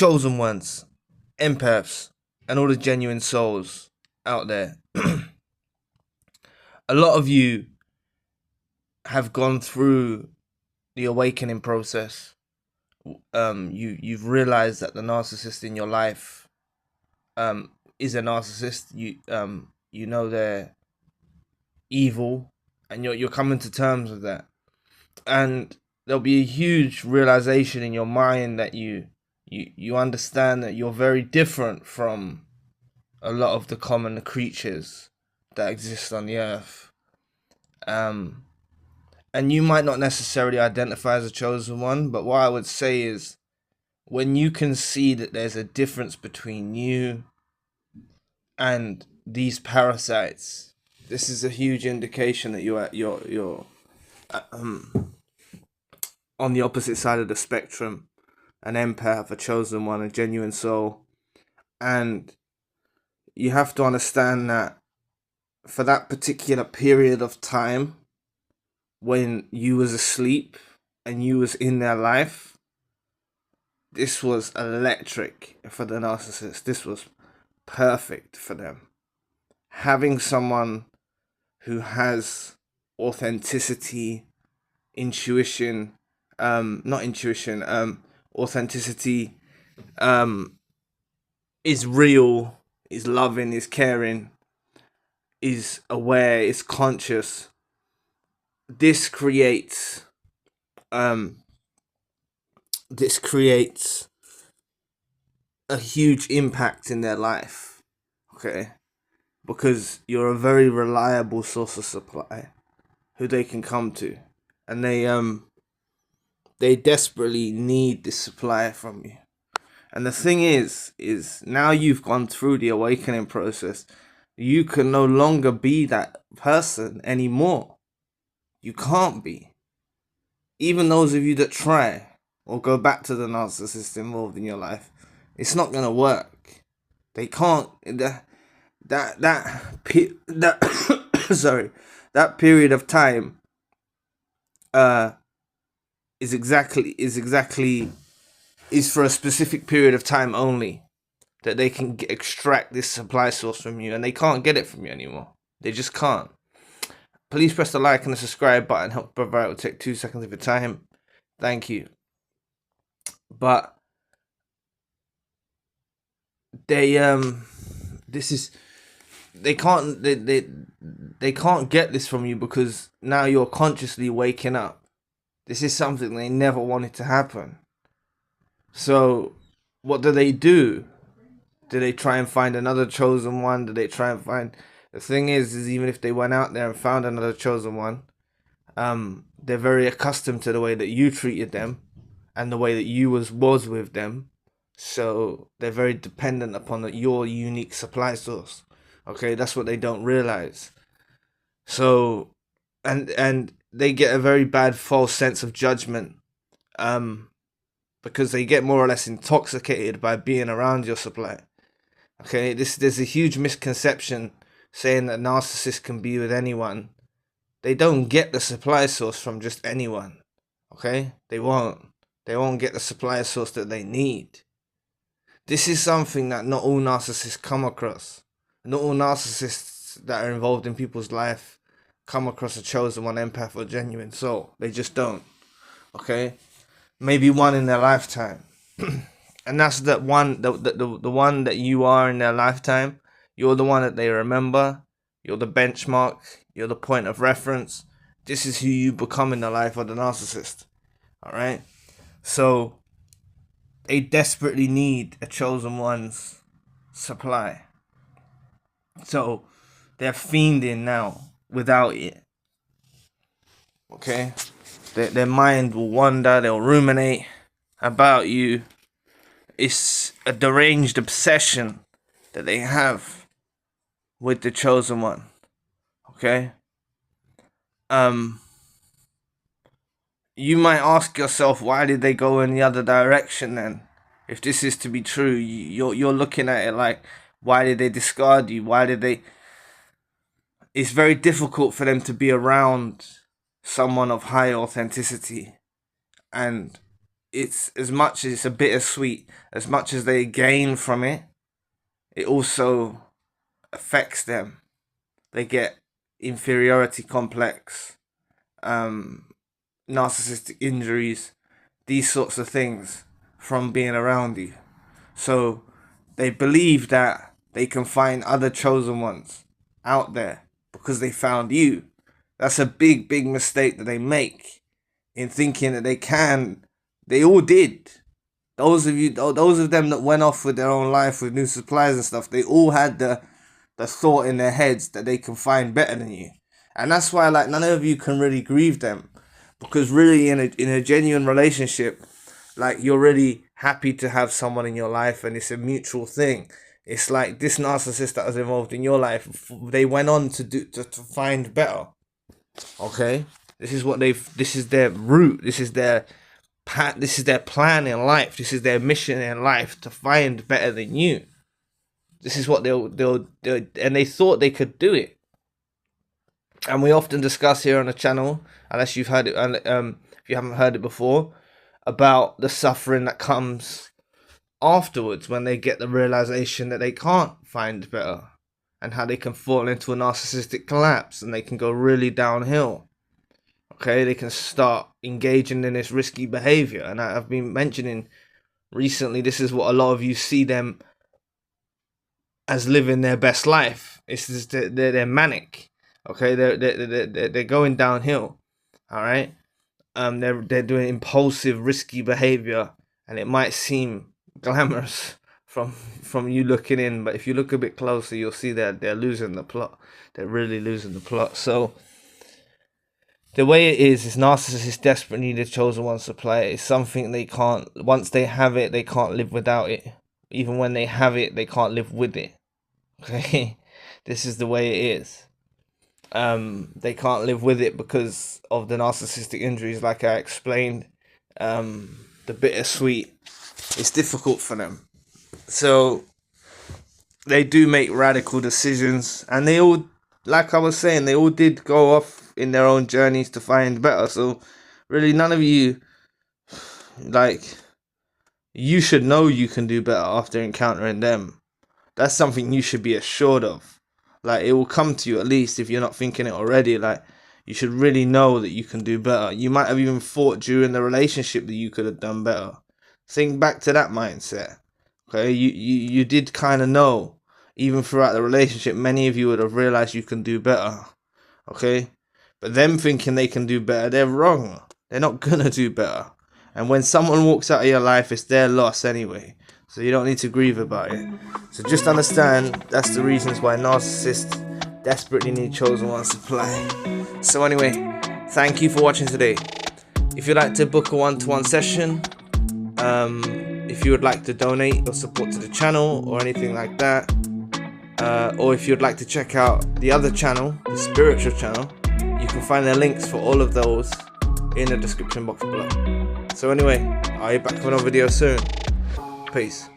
chosen ones, empaths, and all the genuine souls out there. A lot of you have gone through the awakening process. You've realized that the narcissist in your life is a narcissist. You know they're evil, and you're coming to terms with that. And there'll be a huge realization in your mind that you understand that you're very different from a lot of the common creatures that exist on the earth. And you might not necessarily identify as a chosen one, but what I would say is, when you can see that there's a difference between you and these parasites, this is a huge indication that you're on the opposite side of the spectrum, an empath, a chosen one, a genuine soul. And you have to understand that for that particular period of time, when you was asleep and you was in their life, this was electric for the narcissist. This was perfect for them. Having someone who has authenticity, intuition, authenticity, is real, is loving, is caring, is aware, is conscious. This creates a huge impact in their life, okay? Because you're a very reliable source of supply who they can come to, and they desperately need this supply from you. And the thing is now you've gone through the awakening process, you can no longer be that person anymore. You can't be. Even those of you that try or go back to the narcissist involved in your life, it's not gonna work. They can't. That period of time is for a specific period of time only, that they can extract this supply source from you, and they can't get it from you anymore. They just can't. Please press the like and the subscribe button. Help provide. It will take 2 seconds of your time. Thank you. But they can't get this from you, because now you're consciously waking up. This is something they never wanted to happen. So what do? Do they try and find another chosen one? Do they try and find... The thing is even if they went out there and found another chosen one, they're very accustomed to the way that you treated them and the way that you was with them. So they're very dependent upon your unique supply source. Okay, that's what they don't realize. So, and they get a very bad false sense of judgment, because they get more or less intoxicated by being around your supply. Okay, there's a huge misconception saying that narcissists can be with anyone. They don't get the supply source from just anyone. Okay, they won't get the supply source that they need. This is something that not all narcissists come across. Not all narcissists that are involved in people's life come across a chosen one, empath, or genuine soul. They just don't. Okay, maybe one in their lifetime. And that's the one that you are in their lifetime. You're the one that they remember. You're the benchmark. You're the point of reference. This is who you become in the life of the narcissist. Alright? So they desperately need a chosen one's supply. So they're fiending now without it. Okay? Their mind will wander. They'll ruminate about you. It's a deranged obsession that they have with the chosen one. Okay? You might ask yourself, why did they go in the other direction then? If this is to be true, you're looking at it like, why did they discard you? Why did they... It's very difficult for them to be around someone of high authenticity and it's as much as it's a bittersweet, as much as they gain from it, it also affects them. They get inferiority complex, narcissistic injuries, these sorts of things from being around you. So they believe that they can find other chosen ones out there because they found you. That's a big, big mistake that they make in thinking that they can. They all did. Those of them that went off with their own life with new supplies and stuff, they all had the thought in their heads that they can find better than you. And that's why, like, none of you can really grieve them, because really in a genuine relationship, like, you're really happy to have someone in your life, and it's a mutual thing. It's like this narcissist that was involved in your life, they went on to find better. Okay, this is their route, this is their plan in life, this is their mission in life, to find better than you. This is what they'll and they thought they could do it. And we often discuss here on the channel, unless you've heard it, if you haven't heard it before, about the suffering that comes afterwards when they get the realization that they can't find better, and how they can fall into a narcissistic collapse and they can go really downhill. Okay, they can start engaging in this risky behavior. And I've been mentioning recently, this is what a lot of you see them as living their best life. It's just they're manic. Okay, they're going downhill. All right, they're doing impulsive, risky behavior, and it might seem glamorous from you looking in, but if you look a bit closer, you'll see that they're losing the plot. They're really losing the plot. So the way it is narcissists desperately need a chosen one supply. It's something they can't, once they have it, they can't live without it. Even when they have it, they can't live with it. Okay, this is the way it is. They can't live with it because of the narcissistic injuries, like I explained. The bittersweet, it's difficult for them. So they do make radical decisions, and they all, like I was saying, they all did go off in their own journeys to find better. So really, none of you, like, you should know you can do better after encountering them. That's something you should be assured of. Like, it will come to you, at least if you're not thinking it already. Like, you should really know that you can do better. You might have even thought during the relationship that you could have done better. Think back to that mindset. Okay, you did kind of know, even throughout the relationship, many of you would have realized you can do better. Okay, but them thinking they can do better, they're wrong. They're not gonna do better. And when someone walks out of your life, it's their loss anyway. So you don't need to grieve about it. So just understand that's the reasons why narcissists desperately need chosen one supply. So anyway, thank you for watching today. If you'd like to book a one-to-one session, if you would like to donate or support to the channel or anything like that, or if you'd like to check out the other channel, the spiritual channel, you can find the links for all of those in the description box below. So anyway, I'll be back with another video soon. Peace.